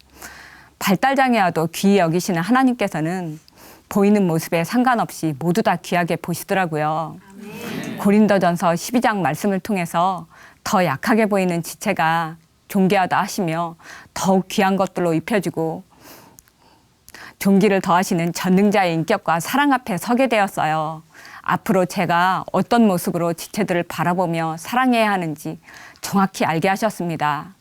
발달장애와도 귀히 여기시는 하나님께서는 보이는 모습에 상관없이 모두 다 귀하게 보시더라고요. 고린도전서 12장 말씀을 통해서 더 약하게 보이는 지체가 존귀하다 하시며 더욱 귀한 것들로 입혀주고 존귀를 더하시는 전능자의 인격과 사랑 앞에 서게 되었어요. 앞으로 제가 어떤 모습으로 지체들을 바라보며 사랑해야 하는지 정확히 알게 하셨습니다.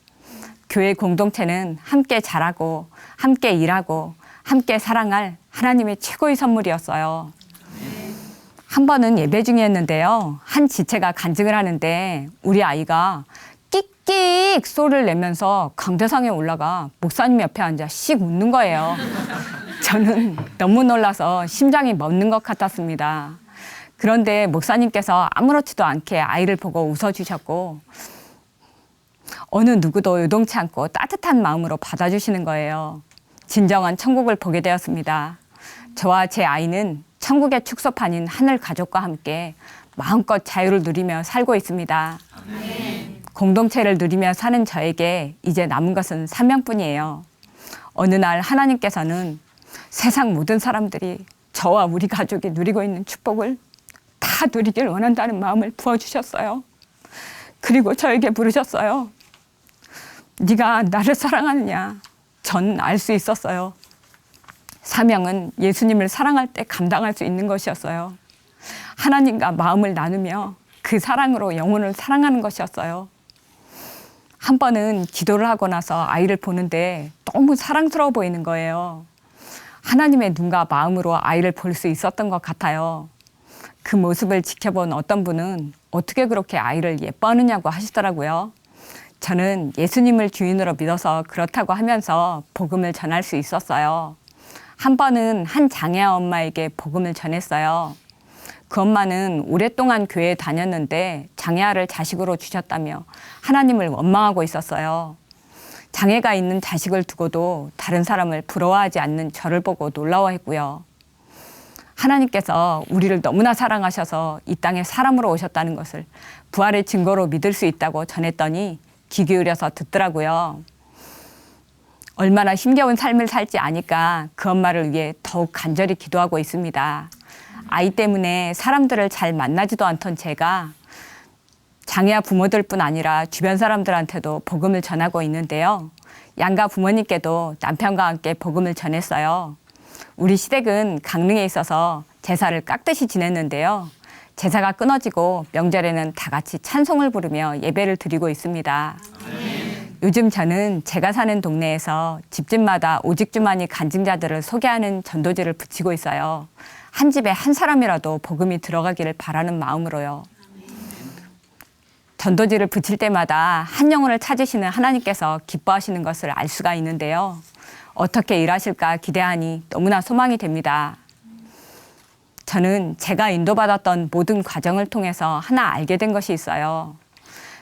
교회 공동체는 함께 자라고 함께 일하고 함께 사랑할 하나님의 최고의 선물이었어요. 한 번은 예배 중이었는데요. 한 지체가 간증을 하는데 우리 아이가 끽끽 소리를 내면서 강대상에 올라가 목사님 옆에 앉아 씩 웃는 거예요. 저는 너무 놀라서 심장이 멎는 것 같았습니다. 그런데 목사님께서 아무렇지도 않게 아이를 보고 웃어주셨고 어느 누구도 요동치 않고 따뜻한 마음으로 받아주시는 거예요. 진정한 천국을 보게 되었습니다. 저와 제 아이는 천국의 축소판인 하늘 가족과 함께 마음껏 자유를 누리며 살고 있습니다. 공동체를 누리며 사는 저에게 이제 남은 것은 사명뿐이에요. 어느 날 하나님께서는 세상 모든 사람들이 저와 우리 가족이 누리고 있는 축복을 다 누리길 원한다는 마음을 부어주셨어요. 그리고 저에게 물으셨어요. 네가 나를 사랑하느냐? 전 알 수 있었어요. 사명은 예수님을 사랑할 때 감당할 수 있는 것이었어요. 하나님과 마음을 나누며 그 사랑으로 영혼을 사랑하는 것이었어요. 한 번은 기도를 하고 나서 아이를 보는데 너무 사랑스러워 보이는 거예요. 하나님의 눈과 마음으로 아이를 볼 수 있었던 것 같아요. 그 모습을 지켜본 어떤 분은 어떻게 그렇게 아이를 예뻐하느냐고 하시더라고요. 저는 예수님을 주인으로 믿어서 그렇다고 하면서 복음을 전할 수 있었어요. 한 번은 한 장애아 엄마에게 복음을 전했어요. 그 엄마는 오랫동안 교회에 다녔는데 장애아를 자식으로 주셨다며 하나님을 원망하고 있었어요. 장애가 있는 자식을 두고도 다른 사람을 부러워하지 않는 저를 보고 놀라워했고요. 하나님께서 우리를 너무나 사랑하셔서 이 땅에 사람으로 오셨다는 것을 부활의 증거로 믿을 수 있다고 전했더니 귀 기울여서 듣더라고요. 얼마나 힘겨운 삶을 살지 아니까 그 엄마를 위해 더욱 간절히 기도하고 있습니다. 아이 때문에 사람들을 잘 만나지도 않던 제가 장애아 부모들뿐 아니라 주변 사람들한테도 복음을 전하고 있는데요. 양가 부모님께도 남편과 함께 복음을 전했어요. 우리 시댁은 강릉에 있어서 제사를 깍듯이 지냈는데요. 제사가 끊어지고 명절에는 다 같이 찬송을 부르며 예배를 드리고 있습니다. 요즘 저는 제가 사는 동네에서 집집마다 오직주만이 간증자들을 소개하는 전도지를 붙이고 있어요. 한 집에 한 사람이라도 복음이 들어가기를 바라는 마음으로요. 전도지를 붙일 때마다 한 영혼을 찾으시는 하나님께서 기뻐하시는 것을 알 수가 있는데요. 어떻게 일하실까 기대하니 너무나 소망이 됩니다. 저는 제가 인도받았던 모든 과정을 통해서 하나 알게 된 것이 있어요.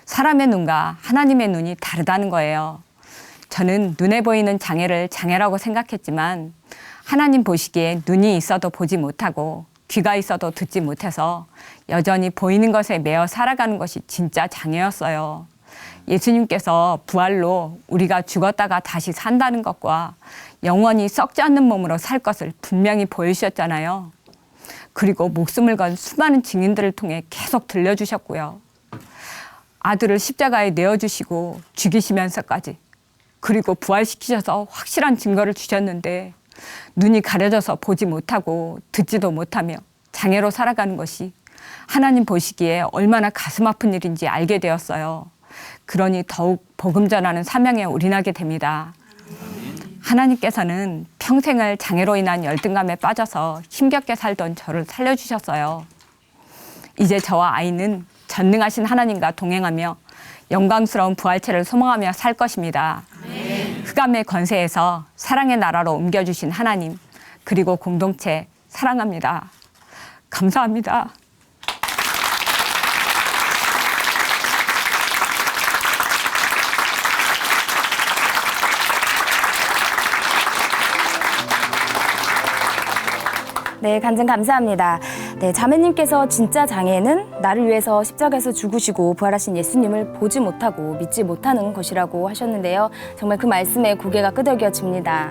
사람의 눈과 하나님의 눈이 다르다는 거예요. 저는 눈에 보이는 장애를 장애라고 생각했지만 하나님 보시기에 눈이 있어도 보지 못하고 귀가 있어도 듣지 못해서 여전히 보이는 것에 매여 살아가는 것이 진짜 장애였어요. 예수님께서 부활로 우리가 죽었다가 다시 산다는 것과 영원히 썩지 않는 몸으로 살 것을 분명히 보여주셨잖아요. 그리고 목숨을 건 수많은 증인들을 통해 계속 들려주셨고요. 아들을 십자가에 내어주시고 죽이시면서까지, 그리고 부활시키셔서 확실한 증거를 주셨는데 눈이 가려져서 보지 못하고 듣지도 못하며 장애로 살아가는 것이 하나님 보시기에 얼마나 가슴 아픈 일인지 알게 되었어요. 그러니 더욱 복음 전하는 사명에 올인하게 됩니다. 하나님께서는 평생을 장애로 인한 열등감에 빠져서 힘겹게 살던 저를 살려주셨어요. 이제 저와 아이는 전능하신 하나님과 동행하며 영광스러운 부활체를 소망하며 살 것입니다. 흑암의 권세에서 사랑의 나라로 옮겨주신 하나님, 그리고 공동체 사랑합니다. 감사합니다. 네, 간증 감사합니다. 네, 자매님께서 진짜 장애는 나를 위해서 십자가에서 죽으시고 부활하신 예수님을 보지 못하고 믿지 못하는 것이라고 하셨는데요. 정말 그 말씀에 고개가 끄덕여집니다.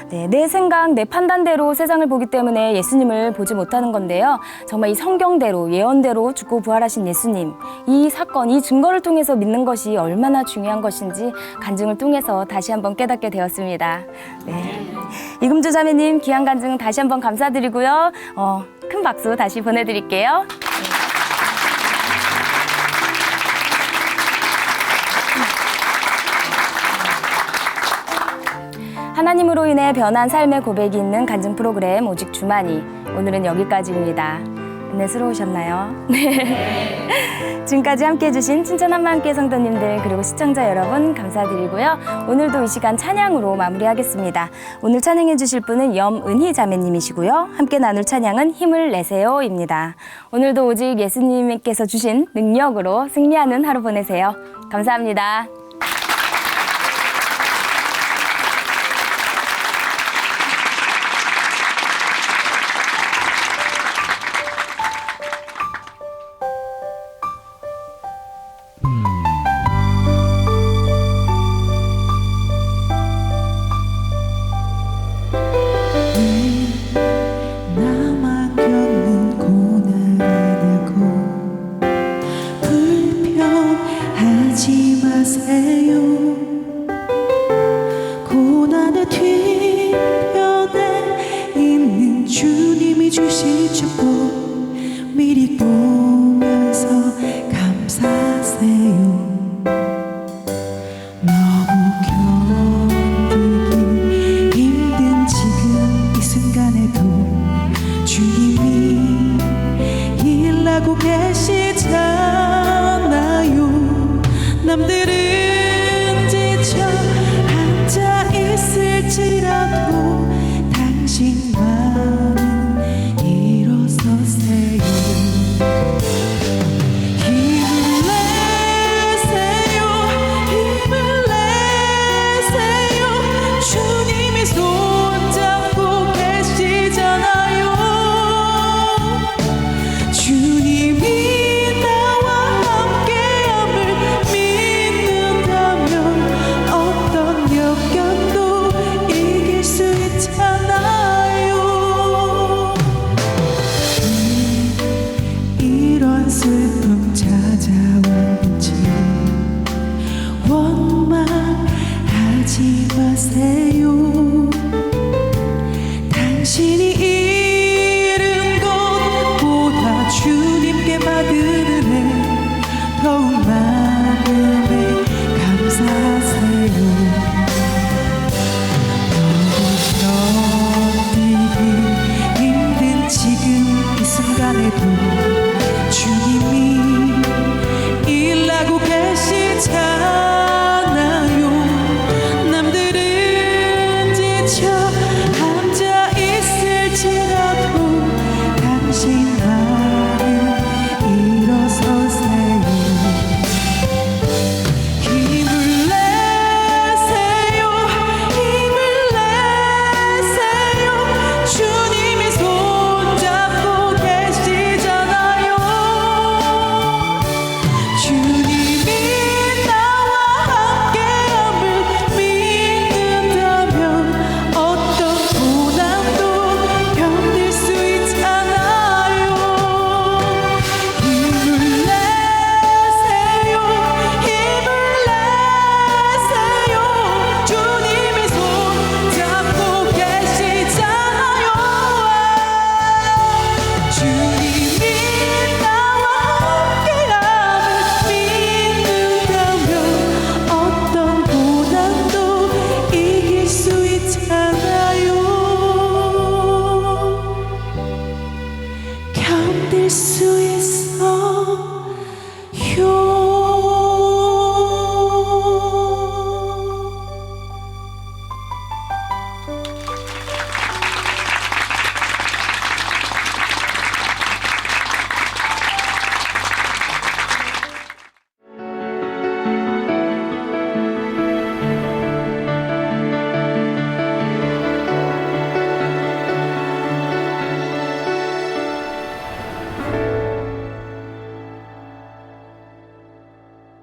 네, 내 생각, 내 판단대로 세상을 보기 때문에 예수님을 보지 못하는 건데요. 정말 이 성경대로, 예언대로 죽고 부활하신 예수님, 이 사건, 이 증거를 통해서 믿는 것이 얼마나 중요한 것인지 간증을 통해서 다시 한번 깨닫게 되었습니다. 네. 이금주 자매님 귀한 간증 다시 한번 감사드리고요. 큰 박수 다시 보내드릴게요. 하나님으로 인해 변한 삶의 고백이 있는 간증 프로그램 오직 주만이, 오늘은 여기까지입니다. 은혜스러우셨나요? 네. 지금까지 함께해 주신 친천 한마음교회 성도님들, 그리고 시청자 여러분 감사드리고요. 오늘도 이 시간 찬양으로 마무리하겠습니다. 오늘 찬양해 주실 분은 염은희 자매님이시고요. 함께 나눌 찬양은 힘을 내세요입니다. 오늘도 오직 예수님께서 주신 능력으로 승리하는 하루 보내세요. 감사합니다. 나만 겪는 고난이라고 불평하지 마세요. 고난의 뒤편에 있는 주님이 주실 축복 미리 보면서 감사하세요. 너무 견디기 힘든 지금 이 순간에도 주님이 일하고 계시잖아요. 남들은 지쳐 앉아 있을지라도 당신만은 일어서세요. 힘을 내세요. 힘을 내세요. 주님이 손잡고 계시잖아요. 주님이 나와 함께함을 믿는다면 어떤 역경도 이길 수 있잖아요. 이런 슬픔 찾아왔는지 원망하지 마세요. 당신이 잃은 것보다 주님께 받은 은혜 더욱 많음에 감사하세요. 너무 견디기 힘든 지금 이 순간에도 주님이 일하고 계시잖아요. 남들은 지쳐 앉아 있을지라도 당신만은 일어서세요. 힘을 내세요. 힘을 내세요. 요